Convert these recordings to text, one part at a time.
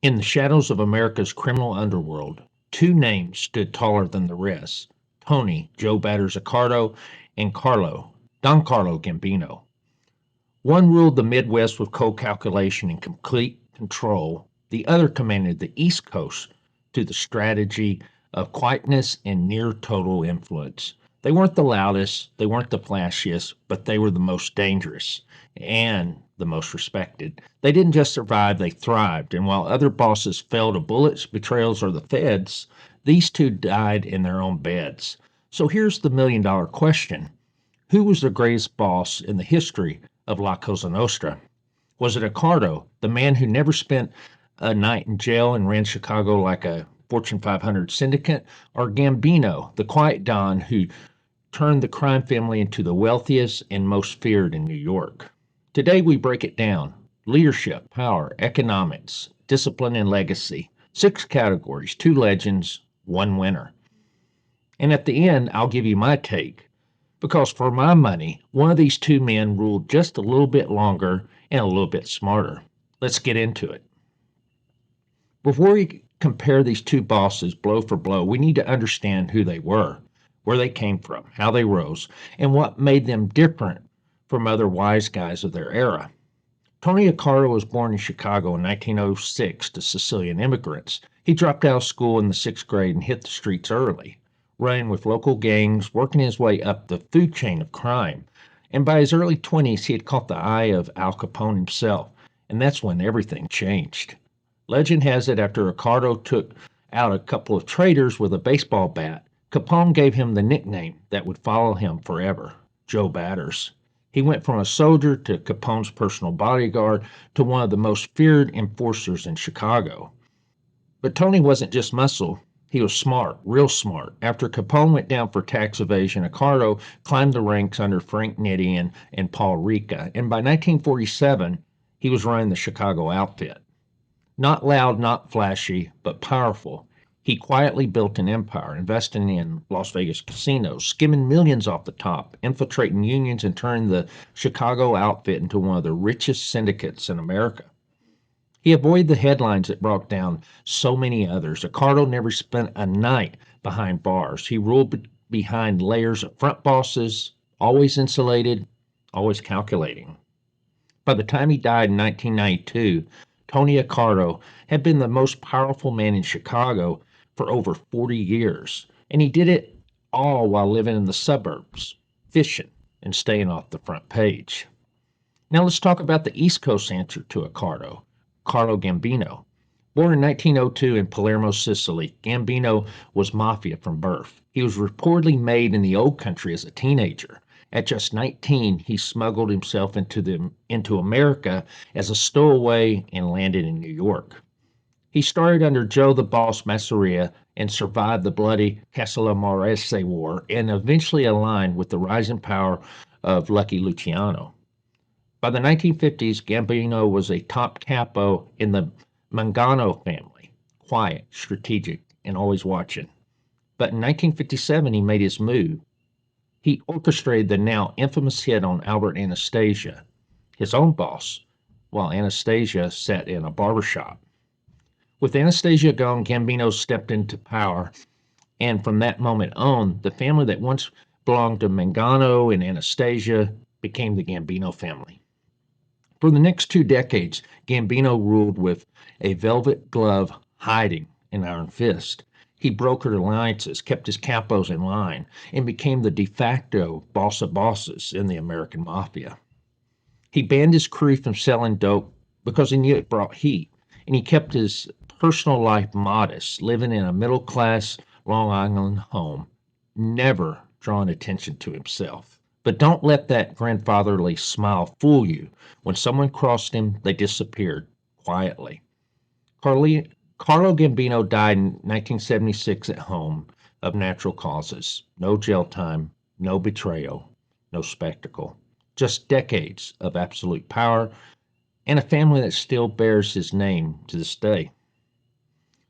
In the shadows of America's criminal underworld, two names stood taller than the rest: Tony, Joe Batters Accardo, and Don Carlo Gambino. One ruled the Midwest with cold calculation and complete control. The other commanded the East Coast to the strategy of quietness and near total influence. They weren't the loudest, they weren't the flashiest, but they were the most dangerous and the most respected. They didn't just survive, they thrived. And while other bosses fell to bullets, betrayals, or the feds, these two died in their own beds. So here's the $1,000,000 question: who was the greatest boss in the history of La Cosa Nostra? Was it Accardo, the man who never spent a night in jail and ran Chicago like a Fortune 500 syndicate, or Gambino, the quiet Don who turned the crime family into the wealthiest and most feared in New York? Today we break it down: leadership, power, economics, discipline, and legacy. 6 categories, 2 legends, 1 winner. And at the end, I'll give you my take, because for my money, one of these two men ruled just a little bit longer and a little bit smarter. Let's get into it. Before we compare these two bosses blow for blow, we need to understand who they were, where they came from, how they rose, and what made them different from other wise guys of their era. Tony Accardo was born in Chicago in 1906 to Sicilian immigrants. He dropped out of school in the 6th grade and hit the streets early, running with local gangs, working his way up the food chain of crime. And by his early 20s, he had caught the eye of Al Capone himself, and that's when everything changed. Legend has it, after Accardo took out a couple of traitors with a baseball bat, Capone gave him the nickname that would follow him forever: Joe Batters. He went from a soldier to Capone's personal bodyguard to one of the most feared enforcers in Chicago. But Tony wasn't just muscle. He was smart, real smart. After Capone went down for tax evasion, Accardo climbed the ranks under Frank Nitti and Paul Ricca, and by 1947, he was running the Chicago outfit. Not loud, not flashy, but powerful. He quietly built an empire, investing in Las Vegas casinos, skimming millions off the top, infiltrating unions, and turning the Chicago outfit into one of the richest syndicates in America. He avoided the headlines that brought down so many others. Accardo never spent a night behind bars. He ruled behind layers of front bosses, always insulated, always calculating. By the time he died in 1992, Tony Accardo had been the most powerful man in Chicago for over 40 years, and he did it all while living in the suburbs, fishing, and staying off the front page. Now let's talk about the East Coast answer to Accardo: Carlo Gambino. Born in 1902 in Palermo, Sicily, Gambino was mafia from birth. He was reportedly made in the old country as a teenager. At just 19, he smuggled himself into America as a stowaway and landed in New York. He started under Joe the Boss Masseria and survived the bloody Castellamorese War, and eventually aligned with the rising power of Lucky Luciano. By the 1950s, Gambino was a top capo in the Mangano family: quiet, strategic, and always watching. But in 1957, he made his move. He orchestrated the now infamous hit on Albert Anastasia, his own boss, while Anastasia sat in a barbershop. With Anastasia gone, Gambino stepped into power, and from that moment on, the family that once belonged to Mangano and Anastasia became the Gambino family. For the next 2 decades, Gambino ruled with a velvet glove, hiding an iron fist. He brokered alliances, kept his capos in line, and became the de facto boss of bosses in the American Mafia. He banned his crew from selling dope because he knew it brought heat, and he kept his personal life modest, living in a middle-class Long Island home, never drawing attention to himself. But don't let that grandfatherly smile fool you. When someone crossed him, they disappeared quietly. Carlo Gambino died in 1976 at home of natural causes. No jail time, no betrayal, no spectacle. Just decades of absolute power and a family that still bears his name to this day.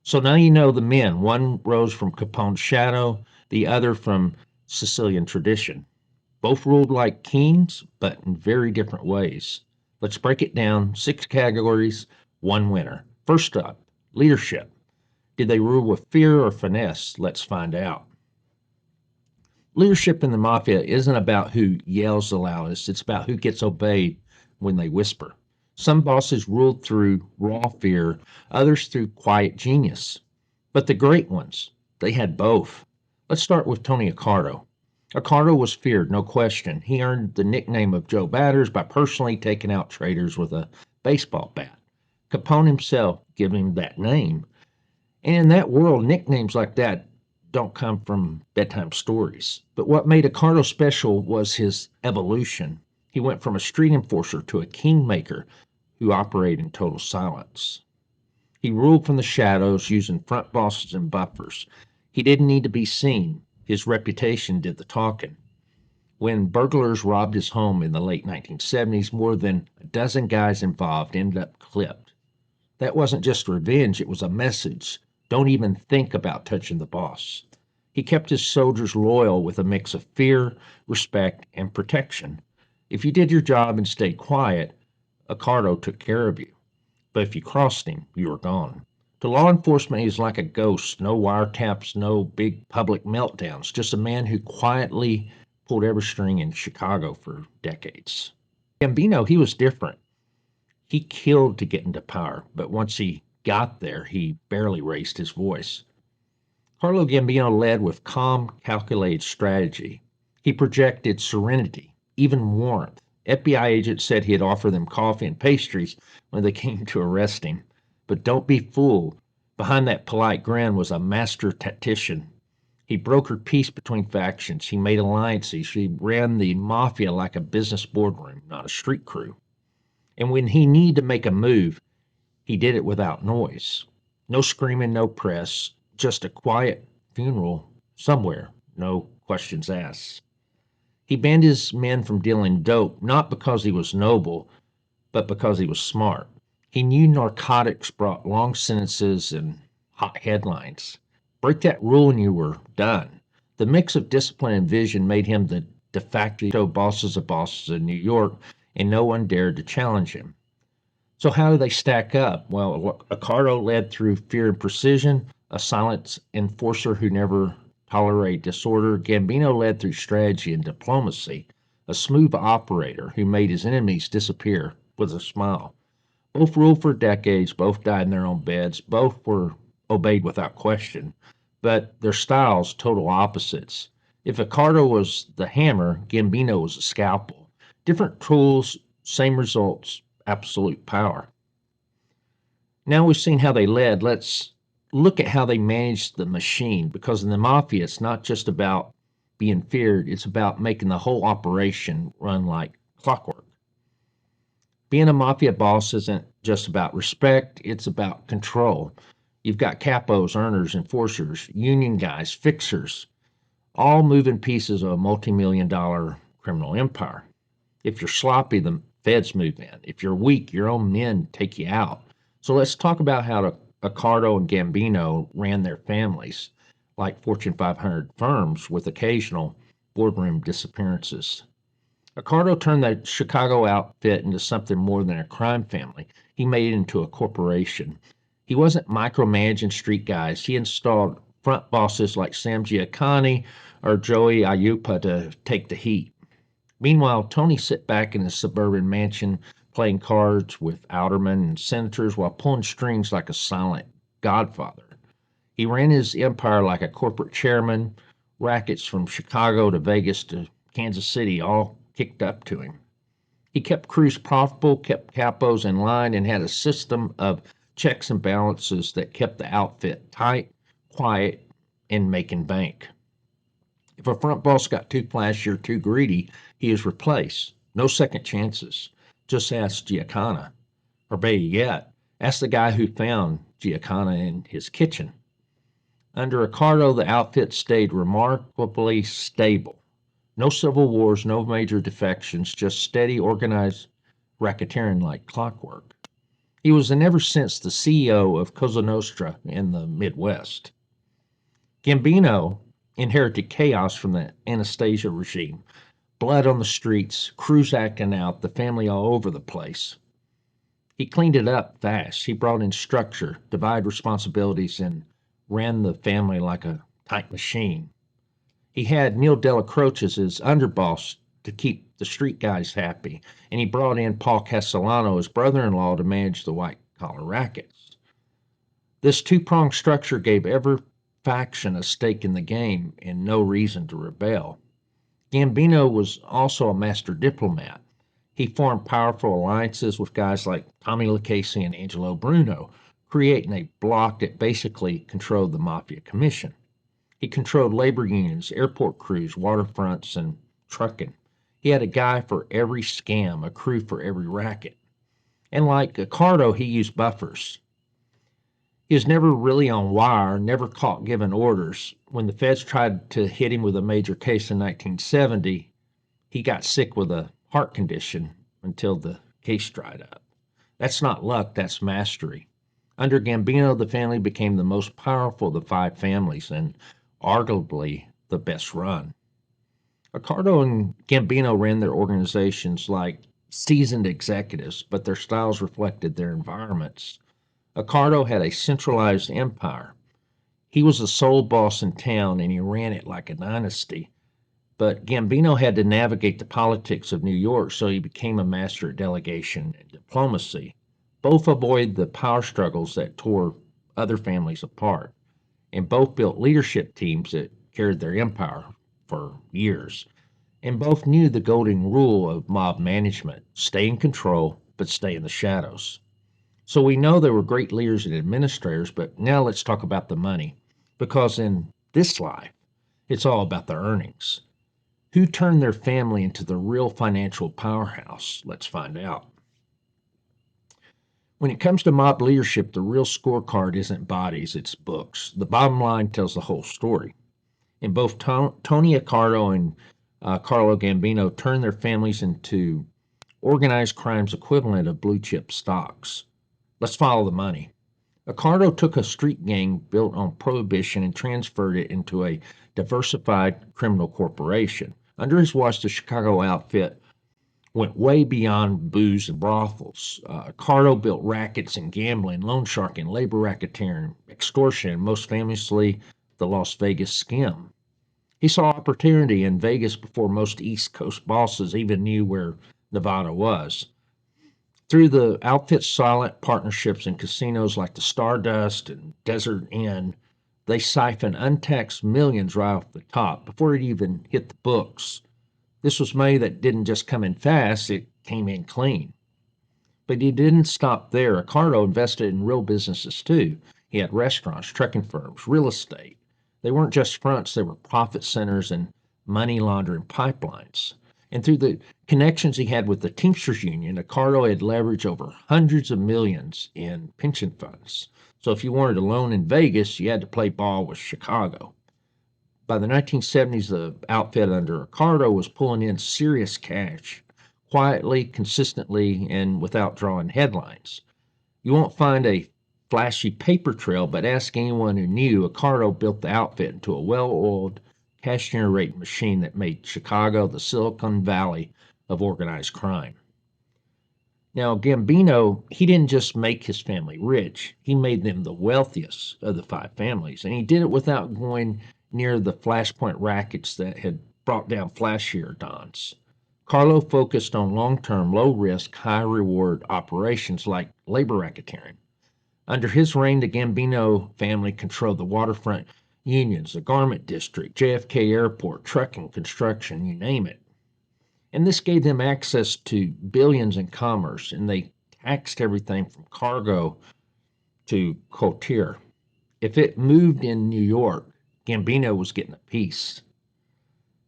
So now you know the men. One rose from Capone's shadow, the other from Sicilian tradition. Both ruled like kings, but in very different ways. Let's break it down: 6 categories, 1 winner. First up, Leadership. Did they rule with fear or finesse? Let's find out. Leadership in the mafia isn't about who yells the loudest, it's about who gets obeyed when they whisper. Some bosses ruled through raw fear, others through quiet genius. But the great ones, they had both. Let's start with Tony Accardo. Accardo was feared, no question. He earned the nickname of Joe Batters by personally taking out traitors with a baseball bat. Capone himself gave him that name. And in that world, nicknames like that don't come from bedtime stories. But what made Accardo special was his evolution. He went from a street enforcer to a kingmaker who operated in total silence. He ruled from the shadows using front bosses and buffers. He didn't need to be seen. His reputation did the talking. When burglars robbed his home in the late 1970s, more than a dozen guys involved ended up clipped. That wasn't just revenge, it was a message. Don't even think about touching the boss. He kept his soldiers loyal with a mix of fear, respect, and protection. If you did your job and stayed quiet, Accardo took care of you. But if you crossed him, you were gone. To law enforcement, he was like a ghost. No wiretaps, no big public meltdowns. Just a man who quietly pulled every string in Chicago for decades. Gambino, he was different. He killed to get into power, but once he got there, he barely raised his voice. Carlo Gambino led with calm, calculated strategy. He projected serenity, even warmth. FBI agents said he'd offer them coffee and pastries when they came to arrest him. But don't be fooled. Behind that polite grin was a master tactician. He brokered peace between factions. He made alliances. He ran the mafia like a business boardroom, not a street crew. And when he needed to make a move, he did it without noise. No screaming, no press, just a quiet funeral somewhere, no questions asked. He banned his men from dealing dope, not because he was noble, but because he was smart. He knew narcotics brought long sentences and hot headlines. Break that rule and you were done. The mix of discipline and vision made him the de facto bosses of bosses in New York, and no one dared to challenge him. So how do they stack up? Well, Accardo led through fear and precision, a silent enforcer who never tolerated disorder. Gambino led through strategy and diplomacy, a smooth operator who made his enemies disappear with a smile. Both ruled for decades, both died in their own beds, both were obeyed without question, but their styles total opposites. If Accardo was the hammer, Gambino was the scalpel. Different tools, same results, absolute power. Now we've seen how they led. Let's look at how they managed the machine, because in the mafia, it's not just about being feared, it's about making the whole operation run like clockwork. Being a mafia boss isn't just about respect, it's about control. You've got capos, earners, enforcers, union guys, fixers, all moving pieces of a multi-million dollar criminal empire. If you're sloppy, the feds move in. If you're weak, your own men take you out. So let's talk about how Accardo and Gambino ran their families, like Fortune 500 firms with occasional boardroom disappearances. Accardo turned the Chicago outfit into something more than a crime family. He made it into a corporation. He wasn't micromanaging street guys. He installed front bosses like Sam Giancana or Joey Aiuppa to take the heat. Meanwhile, Tony sat back in his suburban mansion playing cards with aldermen and senators while pulling strings like a silent godfather. He ran his empire like a corporate chairman, rackets from Chicago to Vegas to Kansas City all kicked up to him. He kept crews profitable, kept capos in line, and had a system of checks and balances that kept the outfit tight, quiet, and making bank. If a front boss got too flashy or too greedy, he was replaced. No second chances. Just ask Giancana. Or better yet, ask the guy who found Giancana in his kitchen. Under Accardo, the outfit stayed remarkably stable. No civil wars, no major defections, just steady, organized racketeering like clockwork. He was in ever since the CEO of Cosa Nostra in the Midwest. Gambino inherited chaos from the Anastasia regime. Blood on the streets, crews acting out, the family all over the place. He cleaned it up fast. He brought in structure, divided responsibilities, and ran the family like a tight machine. He had Neil Delacroce as his underboss to keep the street guys happy, and he brought in Paul Castellano, his brother-in-law, to manage the white-collar rackets. This two-pronged structure gave every faction a stake in the game and no reason to rebel. Gambino was also a master diplomat. He formed powerful alliances with guys like Tommy Lucchese and Angelo Bruno, creating a bloc that basically controlled the Mafia Commission. He controlled labor unions, airport crews, waterfronts, and trucking. He had a guy for every scam, a crew for every racket. And like Accardo, he used buffers. He was never really on wire, never caught giving orders. When the feds tried to hit him with a major case in 1970, he got sick with a heart condition until the case dried up. That's not luck, that's mastery. Under Gambino, the family became the most powerful of the five families and arguably the best run. Accardo and Gambino ran their organizations like seasoned executives, but their styles reflected their environments. Accardo had a centralized empire. He was the sole boss in town and he ran it like a dynasty. But Gambino had to navigate the politics of New York, so he became a master at delegation and diplomacy. Both avoided the power struggles that tore other families apart, and both built leadership teams that carried their empire for years. And both knew the golden rule of mob management: stay in control, but stay in the shadows. So we know they were great leaders and administrators, but now let's talk about the money. Because in this life, it's all about the earnings. Who turned their family into the real financial powerhouse? Let's find out. When it comes to mob leadership, the real scorecard isn't bodies, it's books. The bottom line tells the whole story. And both Tony Accardo and Carlo Gambino turned their families into organized crime's equivalent of blue chip stocks. Let's follow the money. Accardo took a street gang built on prohibition and transferred it into a diversified criminal corporation. Under his watch, the Chicago outfit went way beyond booze and brothels. Accardo built rackets in gambling, loan sharking, labor racketeering, extortion, and most famously, the Las Vegas scam. He saw opportunity in Vegas before most East Coast bosses even knew where Nevada was. Through the outfit's silent partnerships in casinos like the Stardust and Desert Inn, they siphoned untaxed millions right off the top before it even hit the books. This was money that didn't just come in fast, it came in clean. But he didn't stop there. Accardo invested in real businesses too. He had restaurants, trucking firms, real estate. They weren't just fronts, they were profit centers and money laundering pipelines. And through the connections he had with the Teamsters Union, Accardo had leveraged over hundreds of millions in pension funds. So if you wanted a loan in Vegas, you had to play ball with Chicago. By the 1970s, the outfit under Accardo was pulling in serious cash, quietly, consistently, and without drawing headlines. You won't find a flashy paper trail, but ask anyone who knew, Accardo built the outfit into a well-oiled, cash-generating machine that made Chicago the Silicon Valley of organized crime. Now, Gambino, he didn't just make his family rich, he made them the wealthiest of the five families, and he did it without going near the flashpoint rackets that had brought down flashier dons. Carlo focused on long-term, low-risk, high-reward operations like labor racketeering. Under his reign, the Gambino family controlled the waterfront unions, the garment district, JFK Airport, trucking, construction, you name it. And this gave them access to billions in commerce, and they taxed everything from cargo to couture. If it moved in New York, Gambino was getting a piece.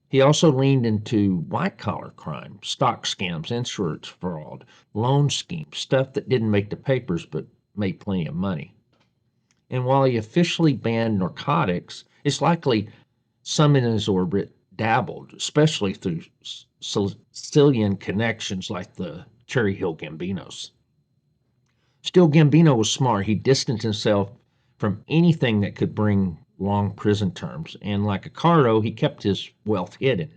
He also leaned into white-collar crime, stock scams, insurance fraud, loan schemes, stuff that didn't make the papers but made plenty of money. And while he officially banned narcotics, it's likely some in his orbit dabbled, especially through Sicilian connections like the Cherry Hill Gambinos. Still, Gambino was smart. He distanced himself from anything that could bring long prison terms, and like Accardo, he kept his wealth hidden.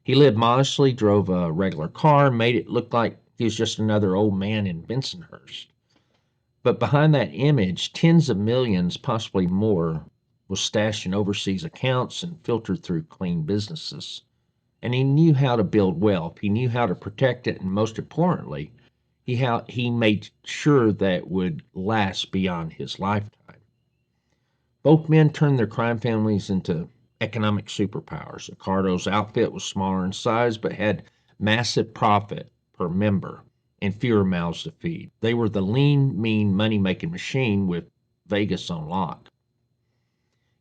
He lived modestly, drove a regular car, made it look like He was just another old man in Bensonhurst. But behind that image, tens of millions, possibly more, was stashed in overseas accounts and filtered through clean businesses. And he knew how to build wealth. He knew how to protect it, and most importantly, he made sure that it would last beyond his lifetime. Both men turned their crime families into economic superpowers. Accardo's outfit was smaller in size but had massive profit per member and fewer mouths to feed. They were the lean, mean, money making machine with Vegas on lock.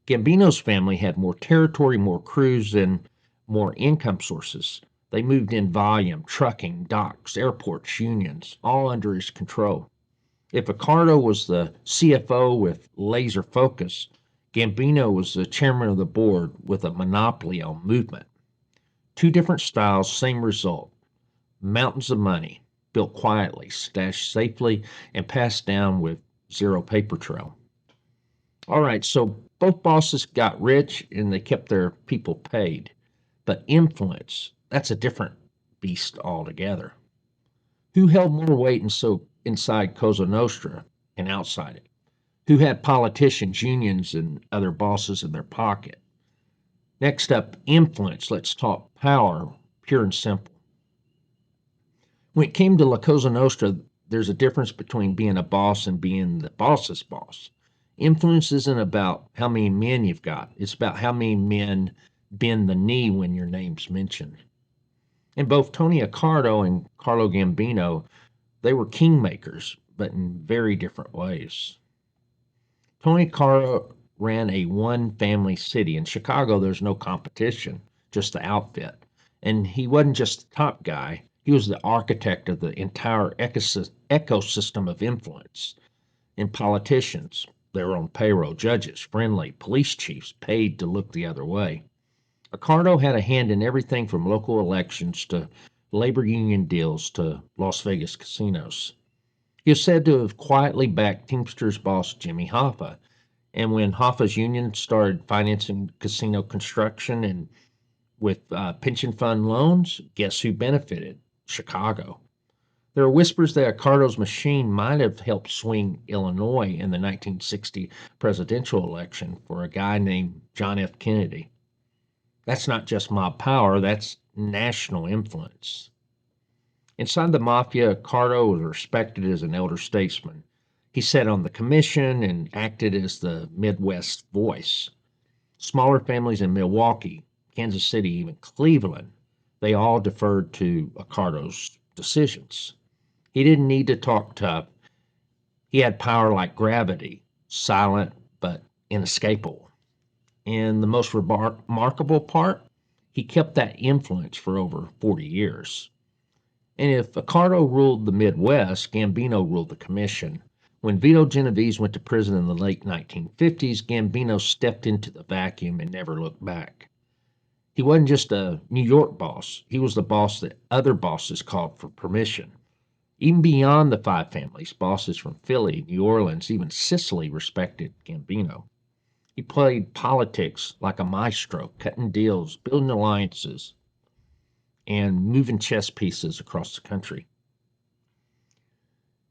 Gambino's family had more territory, more crews, and more income sources. They moved in volume, trucking, docks, airports, unions, all under his control. If Accardo was the CFO with laser focus, Gambino was the chairman of the board with a monopoly on movement. Two different styles, same result. Mountains of money, built quietly, stashed safely, and passed down with zero paper trail. All right, so both bosses got rich and they kept their people paid. But influence, that's a different beast altogether. Who held more weight inside Cosa Nostra and outside it? Who had politicians, unions, and other bosses in their pocket? Next up, influence. Let's talk power, pure and simple. When it came to La Cosa Nostra, there's a difference between being a boss and being the boss's boss. Influence isn't about how many men you've got. It's about how many men bend the knee when your name's mentioned. And both Tony Accardo and Carlo Gambino, they were kingmakers, but in very different ways. Tony Accardo ran a one-family city. In Chicago, there's no competition, just the outfit. And he wasn't just the top guy. He was the architect of the entire ecosystem of influence. And politicians, they were on payroll, judges, friendly, police chiefs paid to look the other way. Accardo had a hand in everything from local elections to labor union deals to Las Vegas casinos. He is said to have quietly backed Teamsters boss Jimmy Hoffa. And when Hoffa's union started financing casino construction and with pension fund loans, guess who benefited? Chicago. There are whispers that Accardo's machine might have helped swing Illinois in the 1960 presidential election for a guy named John F. Kennedy. That's not just mob power, that's national influence. Inside the mafia, Accardo was respected as an elder statesman. He sat on the commission and acted as the Midwest voice. Smaller families in Milwaukee, Kansas City, even Cleveland, they all deferred to Accardo's decisions. He didn't need to talk tough. He had power like gravity, silent but inescapable. And the most remarkable part, he kept that influence for over 40 years. And if Accardo ruled the Midwest, Gambino ruled the commission. When Vito Genovese went to prison in the late 1950s, Gambino stepped into the vacuum and never looked back. He wasn't just a New York boss, he was the boss that other bosses called for permission. Even beyond the five families, bosses from Philly, New Orleans, even Sicily respected Gambino. He played politics like a maestro, cutting deals, building alliances, and moving chess pieces across the country.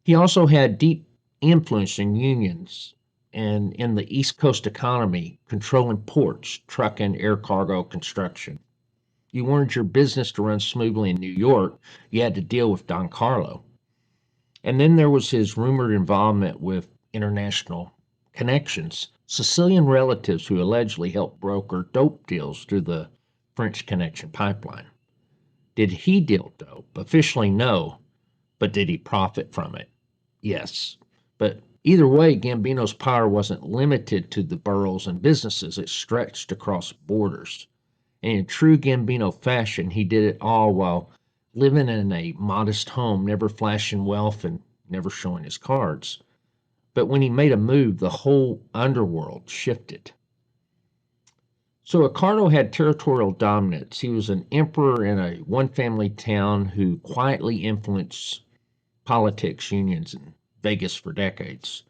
He also had deep influence in unions and in the East Coast economy, controlling ports, trucking, air cargo, construction. You wanted your business to run smoothly in New York, you had to deal with Don Carlo. And then there was his rumored involvement with international connections, Sicilian relatives who allegedly helped broker dope deals through the French Connection pipeline. Did he deal dope? Officially, no. But did he profit from it? Yes. But either way, Gambino's power wasn't limited to the boroughs and businesses. It stretched across borders. And in true Gambino fashion, he did it all while living in a modest home, never flashing wealth and never showing his cards. But when he made a move, the whole underworld shifted. So Accardo had territorial dominance. He was an emperor in a one-family town who quietly influenced politics, unions, and Vegas for decades.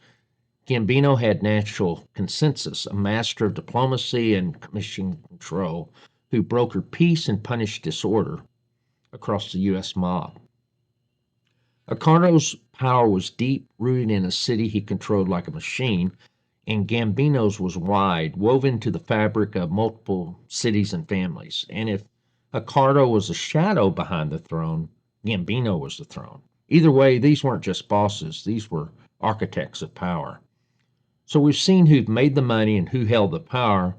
Gambino had national consensus, a master of diplomacy and commission control who brokered peace and punished disorder across the U.S. mob. Accardo's power was deep, rooted in a city he controlled like a machine, and Gambino's was wide, woven into the fabric of multiple cities and families. And if Accardo was a shadow behind the throne, Gambino was the throne. Either way, these weren't just bosses, these were architects of power. So we've seen who've made the money and who held the power,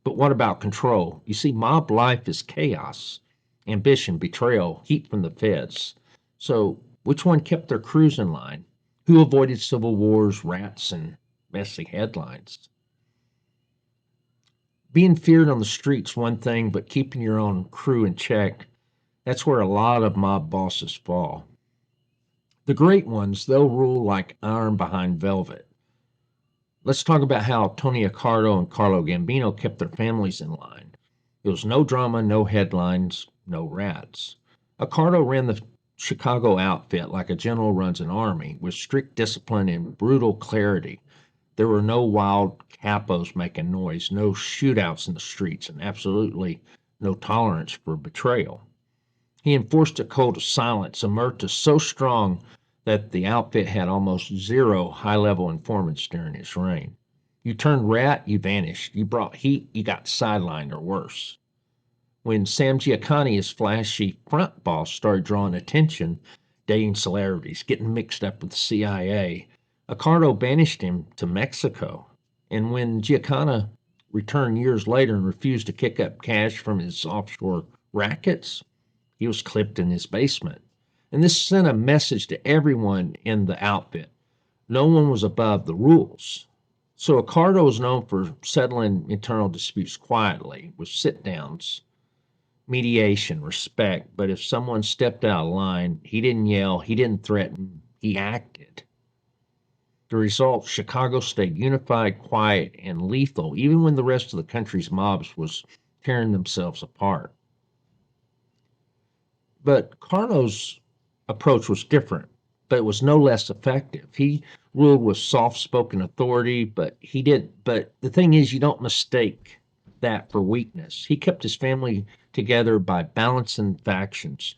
but what about control? You see, mob life is chaos, ambition, betrayal, heat from the feds. So which one kept their crews in line? Who avoided civil wars, rats, and messy headlines? Being feared on the streets one thing, but keeping your own crew in check, that's where a lot of mob bosses fall. The great ones, they'll rule like iron behind velvet. Let's talk about how Tony Accardo and Carlo Gambino kept their families in line. There was no drama, no headlines, no rats. Accardo ran the Chicago outfit like a general runs an army, with strict discipline and brutal clarity. There were no wild capos making noise, no shootouts in the streets, and absolutely no tolerance for betrayal. He enforced a code of silence, omerta so strong that the outfit had almost zero high level informants during his reign. You turned rat, you vanished. You brought heat, you got sidelined or worse. When Sam Giancana, his flashy front boss, started drawing attention, dating celebrities, getting mixed up with the CIA, Accardo banished him to Mexico. And when Giancana returned years later and refused to kick up cash from his offshore rackets, he was clipped in his basement. And this sent a message to everyone in the outfit. No one was above the rules. So Accardo was known for settling internal disputes quietly with sit downs, mediation, respect. But if someone stepped out of line, he didn't yell, he didn't threaten, he acted. The result, Chicago stayed unified, quiet, and lethal, even when the rest of the country's mobs was tearing themselves apart. But Carlo's approach was different, but it was no less effective. He ruled with soft-spoken authority, but he did. But the thing is, you don't mistake that for weakness. He kept his family together by balancing factions.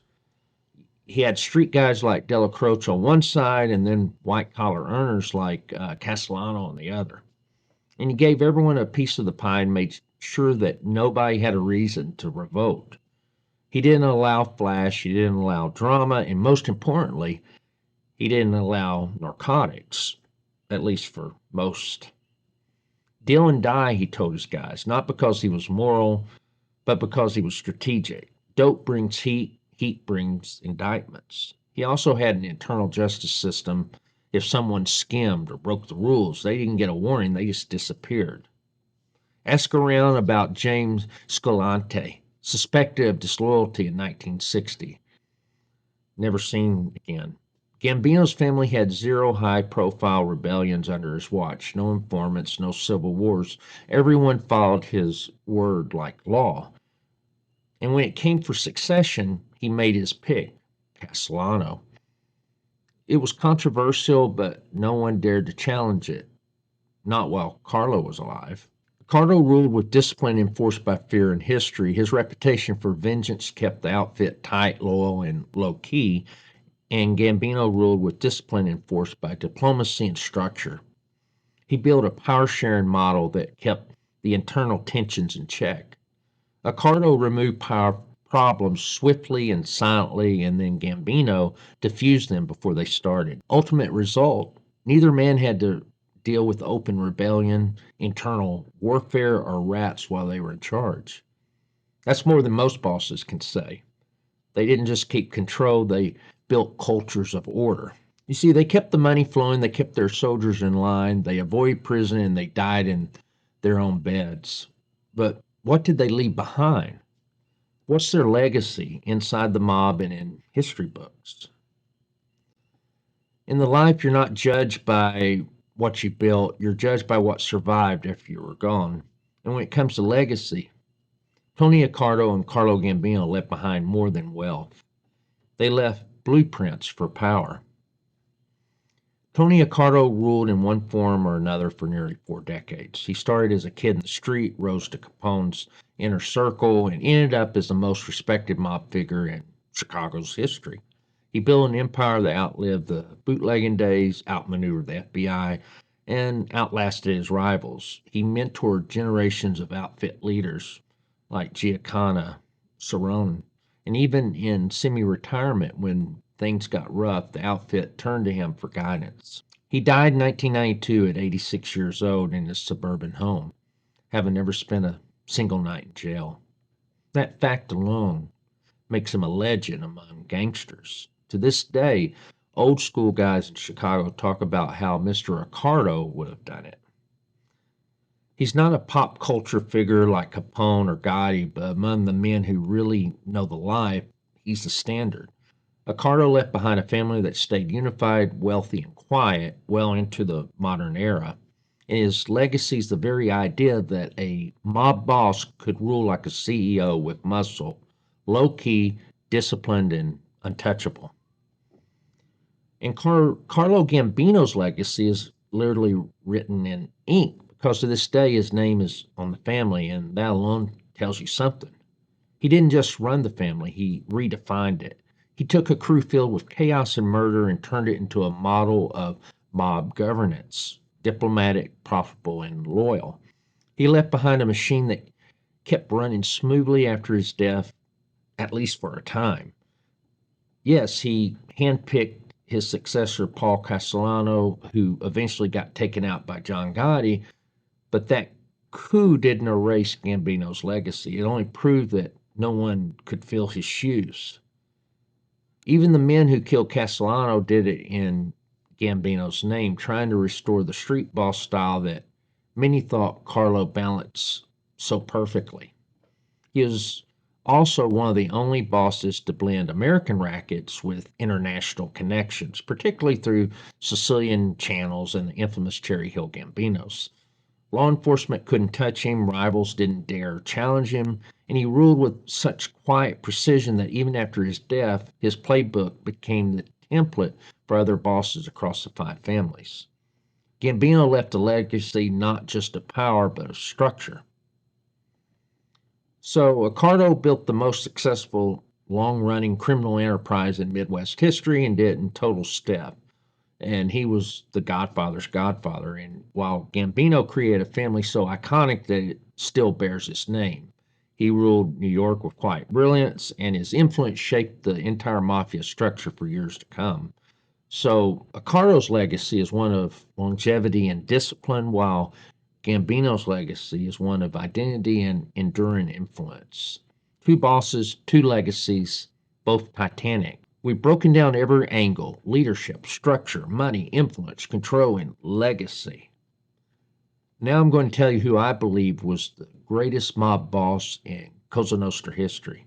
He had street guys like Della Croce on one side, and then white-collar earners like Castellano on the other. And he gave everyone a piece of the pie and made sure that nobody had a reason to revolt. He didn't allow flash, he didn't allow drama, and most importantly, he didn't allow narcotics, at least for most. Deal and die, he told his guys, not because he was moral, but because he was strategic. Dope brings heat, heat brings indictments. He also had an internal justice system. If someone skimmed or broke the rules, they didn't get a warning, they just disappeared. Ask around about James Scolante, suspected of disloyalty in 1960. Never seen again. Gambino's family had zero high profile rebellions under his watch, no informants, no civil wars. Everyone followed his word like law. And when it came for succession, he made his pick, Castellano. It was controversial, but no one dared to challenge it, not while Carlo was alive. Carlo ruled with discipline enforced by fear and history. His reputation for vengeance kept the outfit tight, loyal, and low key, and Gambino ruled with discipline enforced by diplomacy and structure. He built a power sharing model that kept the internal tensions in check. Accardo removed power problems swiftly and silently, and then Gambino diffused them before they started. Ultimate result, neither man had to deal with open rebellion, internal warfare, or rats while they were in charge. That's more than most bosses can say. They didn't just keep control, they built cultures of order. You see, they kept the money flowing, they kept their soldiers in line, they avoided prison, and they died in their own beds. But what did they leave behind? What's their legacy inside the mob and in history books? In the life, you're not judged by what you built, you're judged by what survived after you were gone. And when it comes to legacy, Tony Accardo and Carlo Gambino left behind more than wealth. They left blueprints for power. Tony Accardo ruled in one form or another for nearly 4 decades. He started as a kid in the street, rose to Capone's inner circle, and ended up as the most respected mob figure in Chicago's history. He built an empire that outlived the bootlegging days, outmaneuvered the FBI, and outlasted his rivals. He mentored generations of outfit leaders like Giancana, Cerrone, and even in semi-retirement when things got rough, the outfit turned to him for guidance. He died in 1992 at 86 years old in his suburban home, having never spent a single night in jail. That fact alone makes him a legend among gangsters. To this day, old school guys in Chicago talk about how Mr. Accardo would have done it. He's not a pop culture figure like Capone or Gotti, but among the men who really know the life, he's the standard. Accardo left behind a family that stayed unified, wealthy, and quiet well into the modern era. And his legacy is the very idea that a mob boss could rule like a CEO with muscle, low key, disciplined, and untouchable. And Carlo Gambino's legacy is literally written in ink because to this day his name is on the family, and that alone tells you something. He didn't just run the family, he redefined it. He took a crew filled with chaos and murder and turned it into a model of mob governance, diplomatic, profitable, and loyal. He left behind a machine that kept running smoothly after his death, at least for a time. Yes, he handpicked his successor, Paul Castellano, who eventually got taken out by John Gotti, but that coup didn't erase Gambino's legacy. It only proved that no one could fill his shoes. Even the men who killed Castellano did it in Gambino's name, trying to restore the street boss style that many thought Carlo balanced so perfectly. He was also one of the only bosses to blend American rackets with international connections, particularly through Sicilian channels and the infamous Cherry Hill Gambinos. Law enforcement couldn't touch him, rivals didn't dare challenge him, and he ruled with such quiet precision that even after his death, his playbook became the template for other bosses across the five families. Gambino left a legacy not just of power, but of structure. So, Accardo built the most successful long running criminal enterprise in Midwest history and did it in total step. And he was the Godfather's Godfather. And while Gambino created a family so iconic that it still bears his name, he ruled New York with quiet brilliance, and his influence shaped the entire mafia structure for years to come. So, Accardo's legacy is one of longevity and discipline, while Gambino's legacy is one of identity and enduring influence. Two bosses, two legacies, both titanic. We've broken down every angle: leadership, structure, money, influence, control, and legacy. Now I'm going to tell you who I believe was the greatest mob boss in Cosa Nostra history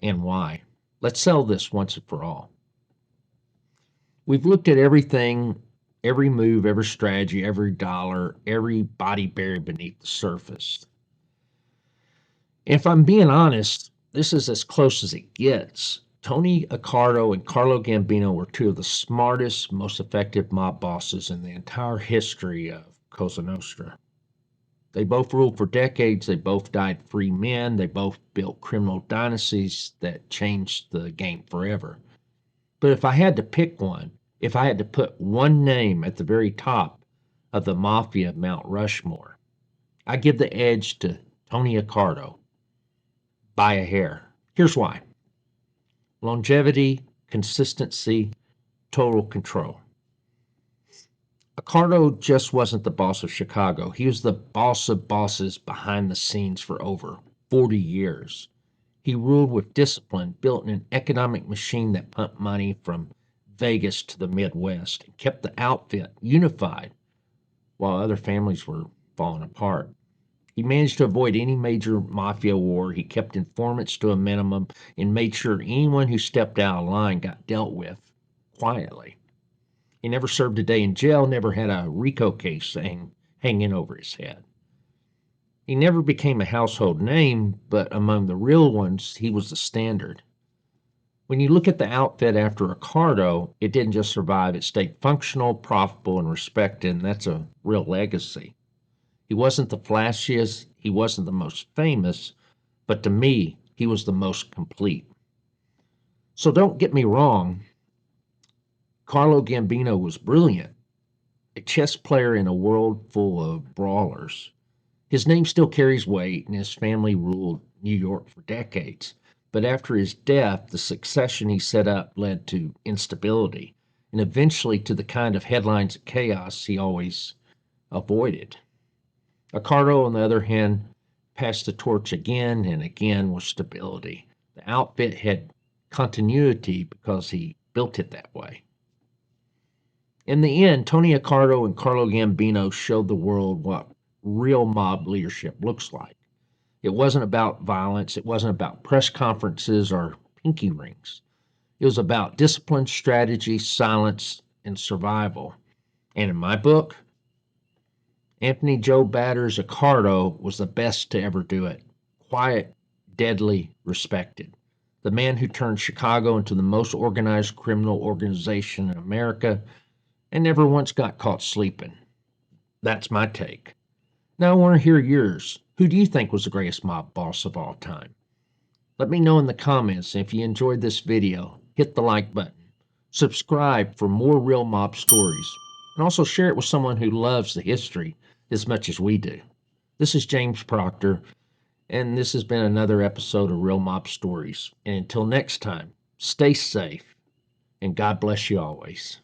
and why. Let's settle this once and for all. We've looked at everything, every move, every strategy, every dollar, every body buried beneath the surface. If I'm being honest, this is as close as it gets. Tony Accardo and Carlo Gambino were two of the smartest, most effective mob bosses in the entire history of Cosa Nostra. They both ruled for decades, they both died free men, they both built criminal dynasties that changed the game forever. But if I had to pick one, if I had to put one name at the very top of the Mafia Mount Rushmore, I give the edge to Tony Accardo by a hair. Here's why: longevity, consistency, total control. Accardo just wasn't the boss of Chicago. He was the boss of bosses behind the scenes for over 40 years. He ruled with discipline, built an economic machine that pumped money from Vegas to the Midwest, and kept the outfit unified while other families were falling apart. He managed to avoid any major mafia war. He kept informants to a minimum and made sure anyone who stepped out of line got dealt with quietly. He never served a day in jail, never had a RICO case hanging over his head. He never became a household name, but among the real ones, he was the standard. When you look at the outfit after Accardo, it didn't just survive, it stayed functional, profitable, and respected, and that's a real legacy. He wasn't the flashiest, he wasn't the most famous, but to me, he was the most complete. So don't get me wrong, Carlo Gambino was brilliant, a chess player in a world full of brawlers. His name still carries weight, and his family ruled New York for decades. But after his death, the succession he set up led to instability and eventually to the kind of headlines and chaos he always avoided. Accardo, on the other hand, passed the torch again and again with stability. The outfit had continuity because he built it that way. In the end, Tony Accardo and Carlo Gambino showed the world what real mob leadership looks like. It wasn't about violence, it wasn't about press conferences or pinky rings. It was about discipline, strategy, silence, and survival. And in my book, Anthony Joe Batters Accardo was the best to ever do it. Quiet, deadly, respected. The man who turned Chicago into the most organized criminal organization in America and never once got caught sleeping. That's my take. Now I want to hear yours. Who do you think was the greatest mob boss of all time? Let me know in the comments. And if you enjoyed this video, hit the like button. Subscribe for more real mob stories. And also share it with someone who loves the history as much as we do. This is James Proctor, and this has been another episode of Real Mob Stories. And until next time, stay safe, and God bless you always.